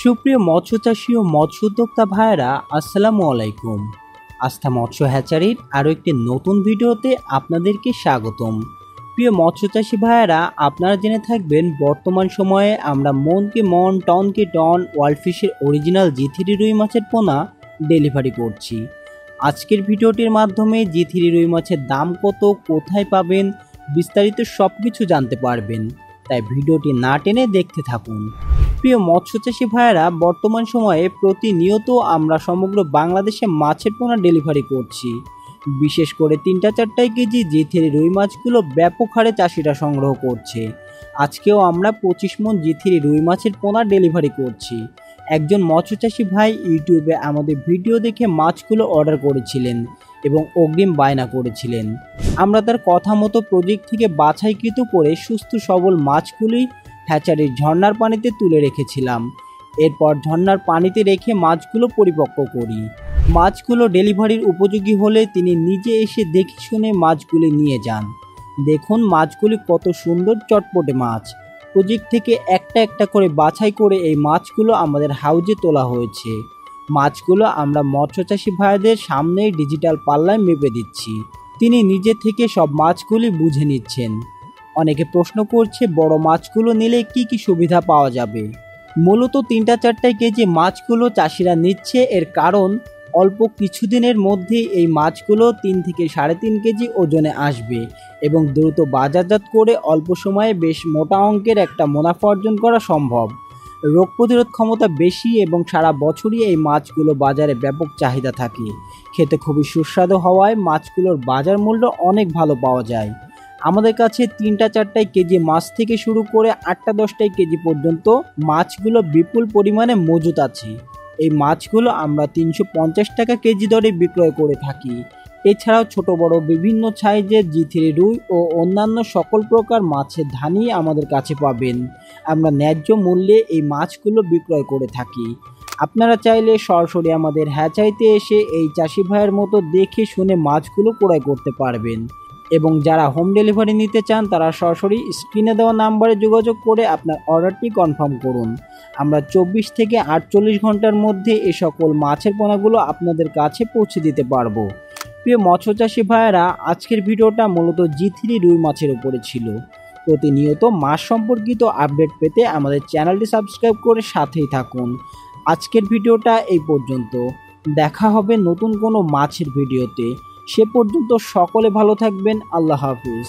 সুপ্রিয় মৎস্য চাষী ও মৎস্য উদ্যোক্তা ভাইয়েরা, আসসালামু আলাইকুম। আস্থা মৎস্য হ্যাচারির আরও একটি নতুন ভিডিওতে আপনাদেরকে স্বাগতম। প্রিয় মৎস্য চাষী ভাইয়েরা, আপনারা জেনে থাকবেন বর্তমান সময়ে আমরা মনকে মন, টনকে টন ওয়ার্ল্ড ফিশের অরিজিনাল জি3 রুই মাছের পোনা ডেলিভারি করছি। আজকের ভিডিওটির মাধ্যমে জি3 রুই মাছের দাম কত, কোথায় পাবেন, বিস্তারিত সব কিছু জানতে পারবেন, তাই ভিডিওটি না টেনে দেখতে থাকুন। প্রিয় মৎস্য চাষী ভাইয়েরা, বর্তমান সময়ে প্রতিনিয়ত আমরা সমগ্র বাংলাদেশে মাছের পোনা ডেলিভারি করছি। বিশেষ করে 3-4 কেজি জি3 রুই মাছগুলো ব্যাপক হারে চাষিরা সংগ্রহ করছে। আজকেও আমরা 25 মণ জি3 রুই মাছের পোনা ডেলিভারি করছি। একজন মৎস্য চাষী ভাই ইউটিউবে আমাদের ভিডিও দেখে মাছগুলো অর্ডার করেছিলেন এবং অগ্রিম বায়না করেছিলেন। আমরা তার কথা মতো প্রজেক্ট থেকে বাছাইকৃত করে সুস্থ সবল মাছগুলি হ্যাচারির ঝর্ণার পানিতে তুলে রেখেছিলাম। এরপর ঝর্ণার পানিতে রেখে মাছগুলো পরিপক্ক করি। মাছগুলো ডেলিভারির উপযোগী হলে তিনি নিজে এসে দেখে শুনে মাছগুলি নিয়ে যান। দেখুন মাছগুলি কত সুন্দর চটপটে মাছ। প্রজেক্ট থেকে একটা একটা করে বাছাই করে এই মাছগুলো আমাদের হাউজে তোলা হয়েছে। মাছগুলো আমরা মৎস্যচাষী ভাইদের সামনেই ডিজিটাল পাল্লায় মেপে দিচ্ছি। তিনি নিজে থেকে সব মাছগুলি বুঝে নিচ্ছেন। অনেকে প্রশ্ন করছে বড় মাছগুলো নিলে কি কি সুবিধা পাওয়া যাবে। মূলত 3-4 কেজি মাছগুলো চাষিরা নিচ্ছে, এর কারণ অল্প কিছুদিনের মধ্যেই এই মাছগুলো 3 থেকে 3.5 কেজি ওজনে আসবে এবং দ্রুত বাজারজাত করে অল্প সময়ে বেশ মোটা অঙ্কের একটা মুনাফা অর্জন করা সম্ভব। রোগ প্রতিরোধ ক্ষমতা বেশি এবং সারা বছরই এই মাছগুলো বাজারে ব্যাপক চাহিদা থাকে। খেতে খুবই সুস্বাদু হওয়ায় মাছগুলোর বাজার মূল্য অনেক ভালো পাওয়া যায়। আমাদের কাছে 3-4 কেজি মাছ থেকে শুরু করে 8-10 কেজি পর্যন্ত মাছগুলো বিপুল পরিমাণে মজুত আছে। এই মাছগুলো আমরা 350 টাকা কেজি দরে বিক্রয় করে থাকি। এছাড়াও ছোট বড় বিভিন্ন সাইজের জি3 রুই ও অন্যান্য সকল প্রকার মাছের ধানি আমাদের কাছে পাবেন। আমরা ন্যায্য মূল্যে এই মাছগুলো বিক্রয় করে থাকি। আপনারা চাইলে সরাসরি আমাদের হ্যাচারিতে এসে এই চাষি ভাইয়ের মতো দেখে শুনে মাছগুলো ক্রয় করতে পারবেন এবং যারা হোম ডেলিভারি নিতে চান তারা সরাসরি স্ক্রিনে দেওয়া নাম্বারে যোগাযোগ করে আপনার অর্ডারটি কনফার্ম করুন। আমরা 24 থেকে 48 ঘন্টার মধ্যে এই সকল মাছের পোনাগুলো আপনাদের কাছে পৌঁছে দিতে পারবো। প্রিয় মৎস্যচাষী ভাইয়েরা, আজকের ভিডিওটা মূলত জি3 রুই মাছের উপরে ছিল। প্রতিনিয়ত মাছ সম্পর্কিত আপডেট পেতে আমাদের চ্যানেলটি সাবস্ক্রাইব করে সাথেই থাকুন। আজকের ভিডিওটা এই পর্যন্ত। দেখা হবে নতুন কোনো মাছের ভিডিওতে। সে পর্যন্ত সকলে ভালো থাকবেন। আল্লাহ হাফিজ।